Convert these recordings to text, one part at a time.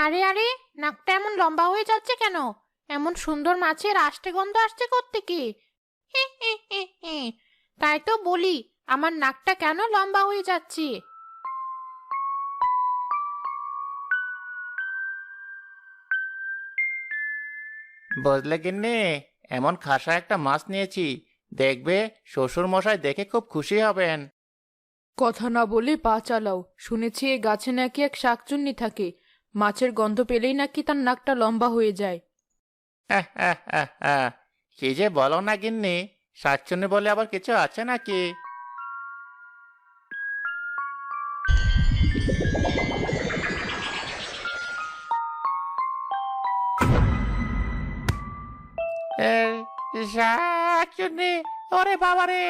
আরে আরে, নাকটা এমন লম্বা হয়ে যাচ্ছে কেন? এমন সুন্দর মাছের আষ্টে গন্ধ আসছে কোত্থেকে? হে হে হে হে। তাই তো বলি, আমার নাকটা কেন লম্বা হয়ে যাচ্ছে। বুঝলে গিন্নি, এমন খাসা একটা মাছ নিয়েছি। দেখবে, শ্বশুর মশাই দেখে খুব খুশি হবেন। কথা না বলে পা চালাও। শুনেছি এই গাছে নাকি এক শাকচুন্নি থাকে। মাছের গন্ধ পেলেই নাকি তার নাকটা লম্বা হয়ে যায়। কি যে বলো না গিন্নি, শাকচুন্নি বলে আবার কিছু আছে নাকি? এ, শাকচুন্নি, ওরে বাবারে!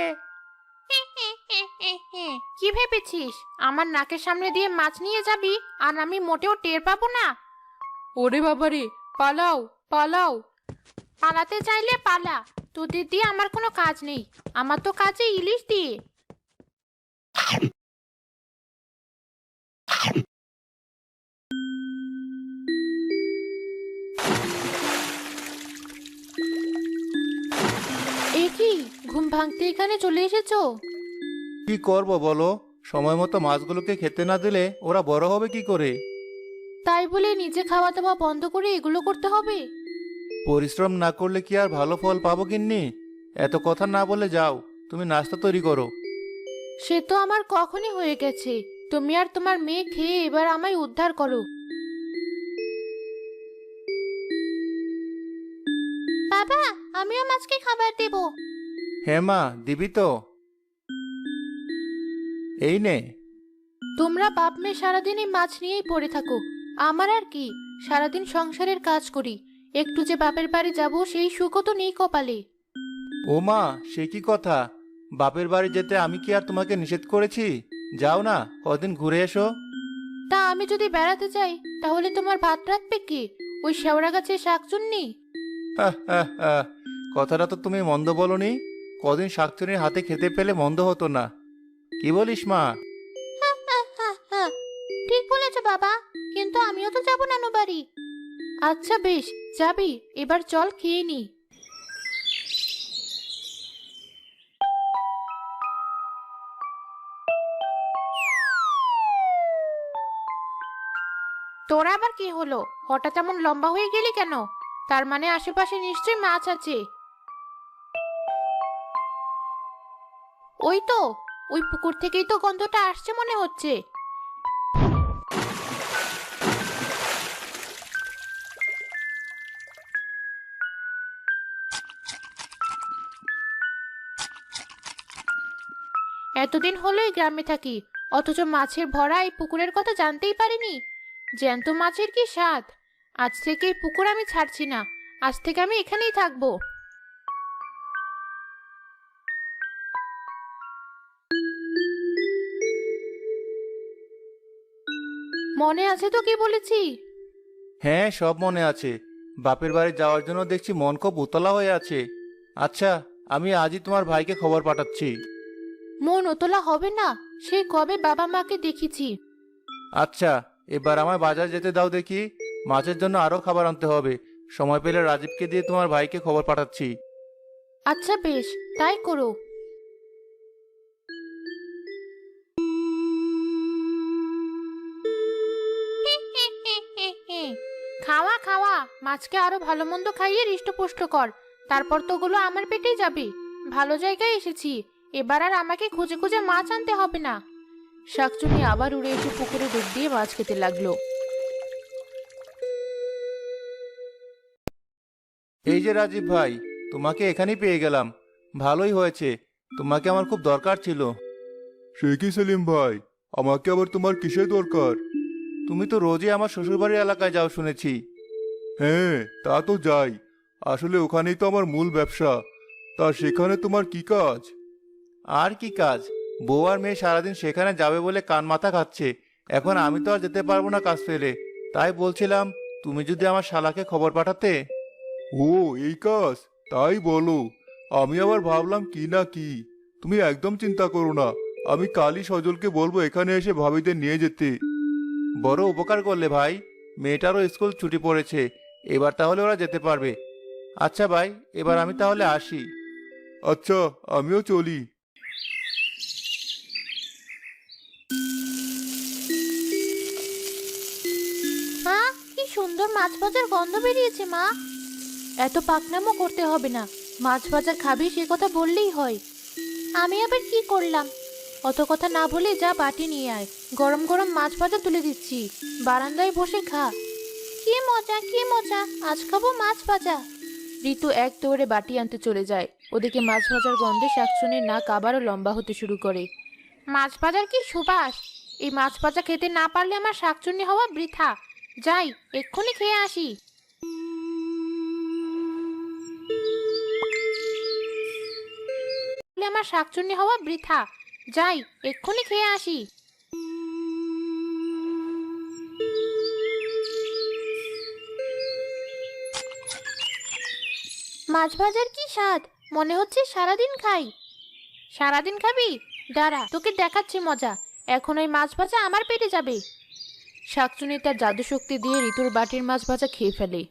হে হে হে হে হে। কি ভেবেছিস আমার নাকের সামনে দিয়ে মাছ নিয়ে যাবি আর আমি মোটেও টের পাবো না? ওরে বাবারে, পালাও পালাও! পালাতে চাইলে পালা, তোদের দিয়ে আমার কোনো কাজ নেই। আমার তো কাজে ইলিশ দিয়ে। এ কি, ঘুম ভাঙতে এখানে চলে এসেছো? কি করব বলো? সময় মতো মাছগুলোকে খেতে না দিলে ওরা বড় হবে কি করে? তাই বলে নিজে খাওয়া দাওয়া বন্ধ করে এগুলো করতে হবে? পরিশ্রম না করলে কি আর ভালো ফল পাবো গিন্নি? এত কথা না বলে যাও, তুমি নাস্তা তৈরি করো। সে তো আমার কখনই হয়ে গেছে। তুমি আর তোমার মেয়ে খেয়ে এবার আমায় উদ্ধার করো। বাবা, আমিও মাছকে খাবার দেব। হ্যাঁ মা, দিবি তো। এই নে। তোমরা বাপ মেয়ে সারাদিন এই মাছ নিয়েই পড়ে থাকো। আমার আর কি, সারাদিন সংসারের কাজ করি। একটু যে বাপের বাড়ি যাব সেই সুখও তো নেই কপালে। ও মা, সে কি কথা? বাপের বাড়ি যেতে আমি কি আর তোমাকে নিষেধ করেছি? যাও না, কদিন ঘুরে এসো। তা আমি যদি বেড়াতে যাই তাহলে তোমার ভাত রাখবে কি? ওই শেওড়া গাছের শাকচুন্নি? হাহ, হাহ, হাহ। কথাটা তো তুমি মন্দ বলনি। কদিন শাকচুনির হাতে খেতে পেলে মন্দ হতো না। কি বলিস মা? হা, হা, হা, হা। ঠিক বলেছো বাবা, কিন্তু আমিও তো যাবো নানু বাড়ি। আচ্ছা বেশ, যাবি, এবার চল খেয়ে নি। তোরা আবার কি হলো? হঠাৎ এমন লম্বা হয়ে গেলি কেন? তার মানে আশেপাশে নিশ্চয়ই মাছ আছে। ওই তো, ওই পুকুর থেকেই তো গন্ধটা আসছে মনে হচ্ছে। এতদিন হলো এই গ্রামে থাকি, অথচ মাছের ভরা এই পুকুরের কথা জানতেই পারিনি। জ্যান্ত মাছের কি স্বাদ! আজ থেকে এই পুকুর আমি ছাড়ছি না। আজ থেকে আমি এখানেই থাকবো। মনে আছে তো কি বলেছি? হ্যাঁ, সব মনে আছে। বাপের বাড়ি যাওয়ার জন্য দেখছি মন খুব উতলা হয়ে আছে। আচ্ছা, আমি আজই তোমার ভাইকে খবর পাঠাচ্ছি। মন ওতলা হবে না? সেই কবে বাবা মাকে দেখেছি। আচ্ছা, এবার আমায় বাজার যেতে দাও দেখি। মাছের জন্য আরো খাবার আনতে হবে। সময় পেলে রাজীবকে দিয়ে তোমার ভাইকে খবর পাঠাচ্ছি। আচ্ছা বেশ, তাই করো। খাওয়া খাওয়া, মাছকে আরো ভালো মন্দ খাইয়ে হৃষ্টপুষ্ট কর। তারপর তো ওগুলো আমার পেটেই যাবে। ভালো জায়গায় এসেছি, এবার আর আমাকে খুঁজে খুঁজে মাছ আনতে হবে না। শাকচুন্নি আবার উড়ে এসে পুকুরে ডুব দিয়ে মাছ খেতে লাগলো। এই যে রাজীব ভাই, তোমাকে এখানেই পেয়ে গেলাম। ভালোই হয়েছে, তোমাকে আমার খুব দরকার ছিল। সে কি সেলিম ভাই, আমাকে আবার তোমার কিসের দরকার? তুমি তো রোজই আমার শ্বশুরবাড়ির এলাকায় যাও শুনেছি। হ্যাঁ, তা তো যাই। আসলে ওখানেই তো আমার মূল ব্যবসা। তা সেখানে তোমার কি কাজ? আর কি কাজ? বউ আর মেয়ে সারাদিন সেখানে যাবে বলে কান মাথা খাচ্ছে। এখন আমি তো আর যেতে পারবো না কাজ ফেলে। তাই বলছিলাম, তুমি যদি আমার শালাকে খবর পাঠাতে। ও, এই কাজ? তাই বলো। আমি আবার ভাবলাম কি না কি। তুমি একদম চিন্তা করো না, আমি কালই সজলকে বলবো এখানে এসে ভাবিদের নিয়ে যেতে। বড় উপকার করলে ভাই। মেয়েটারও স্কুল ছুটি পড়েছে, এবার তাহলে ওরা যেতে পারবে। আচ্ছা ভাই, এবার আমি তাহলে আসি। আচ্ছা, আমিও চলি। মা, কি সুন্দর মাছ ভাজার গন্ধ বেরিয়েছে মা। এত পাকনামো করতে হবে না, মাছ ভাজা খাবি সে কথা বললেই হয়। আমি আবার কি করলাম? অত কথা না বলে যা বাটি নিয়ে আয়, গরম গরম মাছ ভাজা তুলে দিচ্ছি, বারান্দায় বসে খা। কি মজা, কি মজা, আজ খাবো মাছ ভাজা। ঋতু এক দৌড়ে বাটি আনতে চলে যায়। ওদিকে মাছ ভাজার গন্ধে শাকচুনির নাক আবারও লম্বা হতে শুরু করে। মাছ ভাজার কি সুবাস! এই মাছ ভাজা খেতে না পারলে আমার শাকচুন্নি হওয়া বৃথা। যাই, এক্ষুনি খেয়ে আসি। আমার শাকচুন্নি হওয়া বৃথা। যাই, এক্ষুনি খেয়ে আসি। মাছ ভাজার কি স্বাদ! মনে হচ্ছে সারাদিন খাই। সারাদিন খাবি? দাঁড়া, তোকে দেখাচ্ছি মজা। এখন ওই মাছ ভাজা আমার পেটে যাবে। শাকচুনি তার জাদু শক্তি দিয়ে ঋতুর বাটির মাছ ভাজা খেয়ে ফেলে।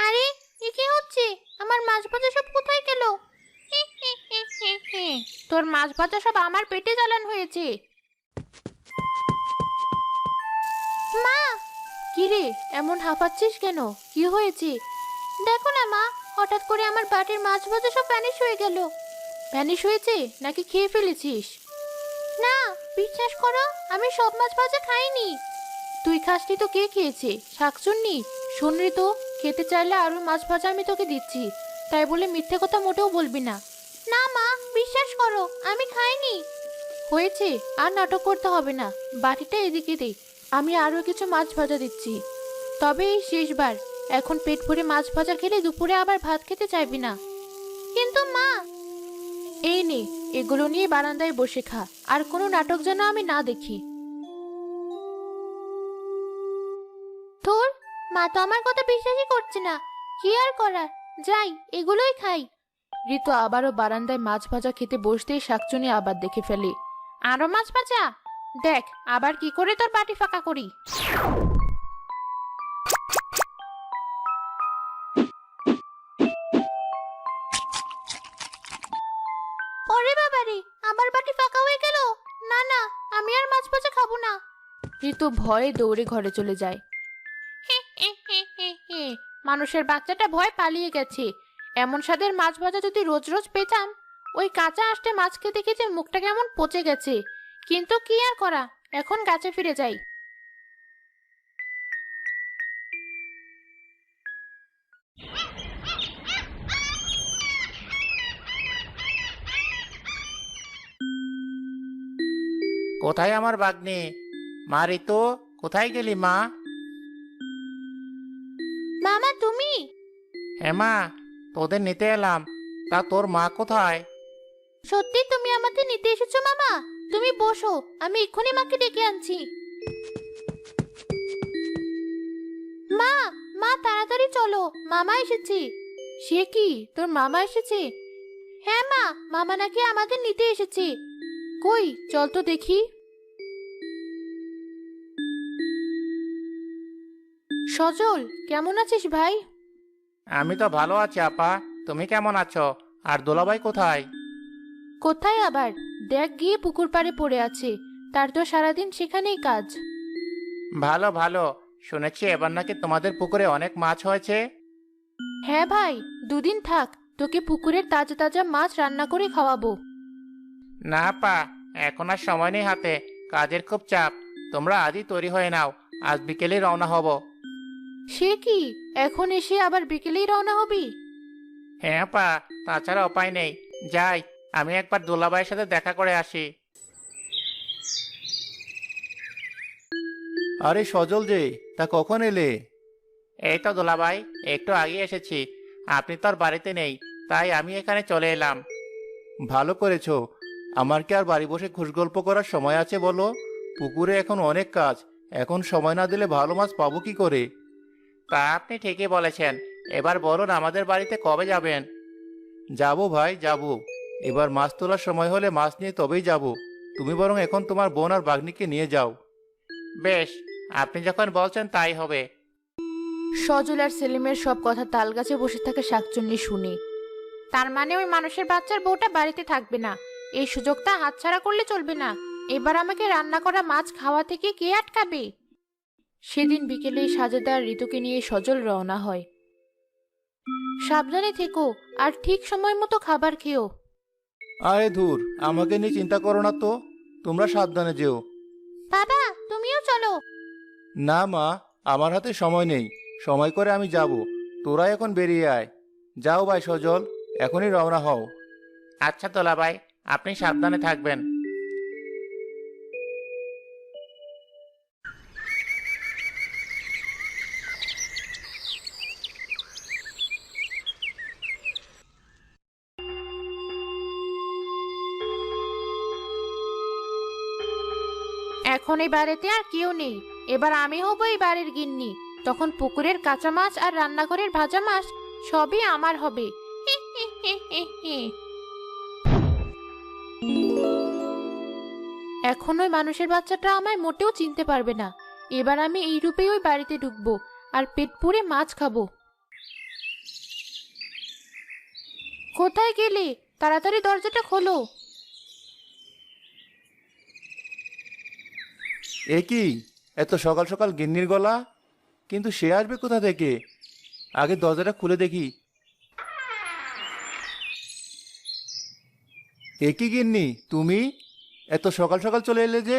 আরে, এ কি হচ্ছে? আমার মাছ ভাজা সব কোথায় গেল? তোর মাছ ভাজা সব আমার পেটে জ্বালান হয়েছে। মা! কিরে, এমন হাঁপাচ্ছিস কেন? কি হয়েছে? দেখো না মা, হঠাৎ করে আমার বাটির মাছ ভাজা সব ভ্যানিশ হয়ে গেল। ভ্যানিশ হয়েছে নাকি খেয়ে ফেলেছিস? না, বিশ্বাস করো, আমি সব মাছ ভাজা খাইনি। তুই খাসনি তো কে খেয়েছে? শাকচুন্নি। শোন ঋতু, খেতে চাইলে আরো মাছ ভাজা আমি তোকে দিচ্ছি, তাই বলে মিথ্যে কথা মোটেও বলবি না। না মা, বিশ্বাস করো, আমি খাইনি। হয়েছে, আর নাটক করতে হবে না। বাটিটা এদিকে দে, আমি আরো কিছু মাছ ভাজা দিচ্ছি। তবে এই শেষবার, এখন পেট ভরে মাছ ভাজা খেলে দুপুরে আবার ভাত খেতে চাইবি না। কিন্তু মা। এই নে, এগুলো নিয়ে বারান্দায় বসে খা, আর কোনো নাটক যেন আমি না দেখি। তোর মা তো আমার কথা বিশ্বাসই করছে না। কি আর করার, যাই, এগুলোই খাই। ঋতু আবারও বারান্দায় মাছ ভাজা খেতে বসতেই শাকচুনি আবার দেখে ফেলে। আরো মাছ ভাজা? দেখ আবার কি করে তোর বাটি ফাঁকা করি। ওরে বাবারে, আমার বাটি ফাঁকা হয়ে গেল। না না, আমি আর মাছ ভাজা খাবো না। ঋতু ভয়ে দৌড়ে ঘরে চলে যায়। মানুষের বাচ্চাটা ভয় পালিয়ে গেছে। এমন স্বাদের মাছ ভাজা যদি রোজ রোজ পেতাম। ওই কাঁচা আষ্টে মাছ খেতে খেতে মুখটা কেমন পচে গেছে। কিন্তু কি আর করা, এখন গাছে ফিরে যাই। কোথায় আমার বাগ্নে? মা ঋতু, কোথায় গেলি মা? মামা, তুমি? হ্যাঁ মা, তোদের নিতে এলাম। তা তোর মা কোথায়? সত্যি তুমি আমাকে নিতে এসেছো মামা? তুমি বসো, আমি এক্ষুনি মাকে ডেকে আনছি। মা, মা তাড়াতাড়ি চলো, মামা এসেছে। সে কি, তোর মামা এসেছে? হ্যাঁ মা, মামা নাকি আমাদের নিতে এসেছে। কই, চল তো দেখি। সজল, কেমন আছিস ভাই? আমি তো ভালো আছি আপা, তুমি কেমন আছো? আর দোলাভাই কোথায়? কোথায় আবার, দেখ গিয়ে পুকুর পাড়ে পড়ে আছে। তার তো সারাদিন সেখানেই কাজ। ভালো ভালো, শুনেছি এবার নাকি তোমাদের পুকুরে অনেক মাছ হয়েছে। হ্যাঁ ভাই, দুদিন থাক, তোকে পুকুরের তাজা তাজা মাছ রান্না করে খাওয়াবো। না আপা, এখন আর সময় নেই হাতে, কাজের খুব চাপ। তোমরা আজই তৈরি হয়ে নাও, আজ বিকেলে রওনা হব। সে কি, এখন এসে আবার বিকেলেই রওনা হবি? হ্যাঁ আপা, তাছাড়া উপায় নেই। যাই, আমি একবার দোলাভাইয়ের সাথে দেখা করে আসি। আরে সজল যে, তা কখন এলে? এই তো দোলাভাই, একটু আগে এসেছি। আপনি তো আর বাড়িতে নেই, তাই আমি এখানে চলে এলাম। ভালো করেছো। আমার কি আর বাড়ি বসে খুশগল্প করার সময় আছে বলো? পুকুরে এখন অনেক কাজ, এখন সময় না দিলে ভালো মাছ পাবো কি করে? তা আপনি ঠিকই বলেছেন। এবার বলুন, আমাদের বাড়িতে কবে যাবেন? যাবো ভাই, যাবো। এবার মাছ তোলার সময় হলে মাছ নিয়ে তবেই যাব। তুমি বরং এখন তোমার বোন আর বাগনিকে নিয়ে যাও। বেশ, আপনি যখন বলছেন তাই হবে। সজল আর সেলিমের সব কথা তালগাছে বসে থাকা শাকচুন্নি শুনে। তার মানে ওই মানুষের বাচ্চার বউটা বাড়িতে থাকবে না, এই সুযোগটা হাতছাড়া করলে চলবে না। এবার আমাকে রান্না করা মাছ খাওয়া থেকে কে আটকাবে? সেদিন বিকেলে সাজেদা আর ঋতুকে নিয়ে সজল রওনা হয়। সাবধানে থেকো আর ঠিক সময় মতো খাবার খেও। আরে ধুর, আমাকে নিয়ে চিন্তা করো না তো, তোমরা সাবধানে যেও। বাবা, তুমিও চলো। না মা, আমার হাতে সময় নেই, সময় করে আমি যাব। তোরা এখন বেরিয়ে আয়। যাও ভাই সজল, এখনই রওনা হও। আচ্ছা দুলাভাই, আপনি সাবধানে থাকবেন। এখন এই বাড়িতে আর কেউ নেই, এবার আমি হব এই বাড়ির গিন্নি। তখন পুকুরের কাঁচা মাছ আর রান্নাঘরের ভাজা মাছ সবই আমার হবে। হি হি হি হি হি। এখন ওই মানুষের বাচ্চাটা আমায় মোটেও চিনতে পারবে না। এবার আমি এই রূপেই ওই বাড়িতে ঢুকবো আর পেট পুড়ে মাছ খাবো। কোথায় গেলে? তাড়াতাড়ি দরজাটা খোলো। এ কি, এত সকাল সকাল গিন্নির গলা? কিন্তু সে আসবে কোথা থেকে? আগে দরজাটা খুলে দেখি। এ কি গিন্নি, তুমি এত সকাল সকাল চলে এলে যে?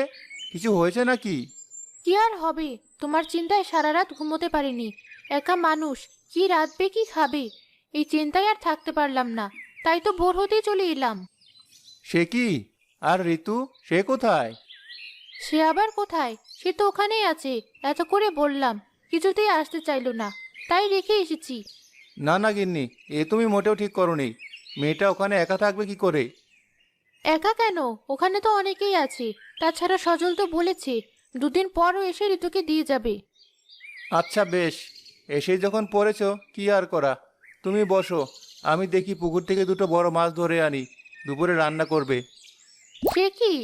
কিছু হয়েছে নাকি? কি আর হবে, তোমার চিন্তায় সারা রাত ঘুমোতে পারিনি। একা মানুষ, কি রাঁধবে কি খাবে, এই চিন্তায় আর থাকতে পারলাম না, তাই তো ভোর হতেই চলে এলাম। সে কি? আর ঋতু, সে কোথায়? সে আবার কোথায়? সে তো ওখানেই আছে, এত করে বললাম, কিছুতেই আসতে চাইলো না, তাই রেখে এসেছি। না না গিন্নি, এ তুমি মোটেও ঠিক করোনি। মেয়েটা ওখানে একা থাকবে কি করে? একা কেন, ওখানে তো অনেকেই আছে। তাছাড়া সজল তো বলেছে 2 দিন পরও এসে ঋতুকে দিয়ে যাবে। আচ্ছা বেশ, এসে যখন পড়েছ কি আর করা। তুমি বসো, আমি দেখি পুকুর থেকে 2টো বড় মাছ ধরে আনি, দুপুরে রান্না করবে। সে কি,